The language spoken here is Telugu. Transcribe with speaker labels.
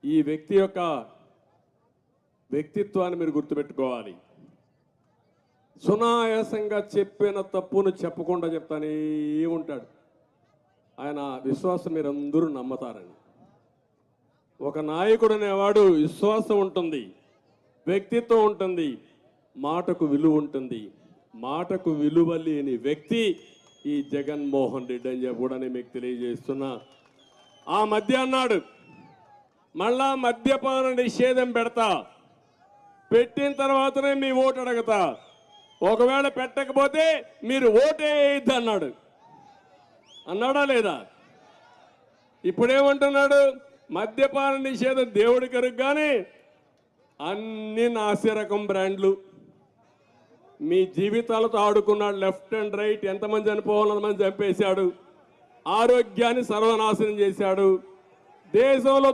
Speaker 1: ఈ వ్యక్తి యొక్క వ్యక్తిత్వాన్ని మీరు గుర్తుపెట్టుకోవాలి. సునాయాసంగా చెప్పిన తప్పును చెప్పకుండా చెప్తానే ఉంటాడు. ఆయన విశ్వాసం మీరందరూ నమ్మతారని. ఒక నాయకుడు అనేవాడు విశ్వాసం ఉంటుంది, వ్యక్తిత్వం ఉంటుంది, మాటకు విలువ ఉంటుంది. మాటకు విలువ లేని వ్యక్తి ఈ జగన్మోహన్ రెడ్డి అని చెప్పి కూడా నేను మీకు తెలియజేస్తున్నా. ఆ మధ్య అన్నాడు, మళ్ళా మద్యపాన నిషేధం పెడతా, పెట్టిన తర్వాతనే మీ ఓటు అడగతా, ఒకవేళ పెట్టకపోతే మీరు ఓటేయద్దు అన్నాడు. అన్నాడా లేదా? ఇప్పుడేమంటున్నాడు? మద్యపాన నిషేధం దేవుడి కరుగు, కానీ అన్ని నాసిరకం బ్రాండ్లు. మీ జీవితాలతో ఆడుకున్నాడు. లెఫ్ట్ అండ్ రైట్ ఎంతమంది చనిపోవాలని మంది చంపేశాడు. ఆరోగ్యాన్ని సర్వనాశనం చేశాడు. దేశంలో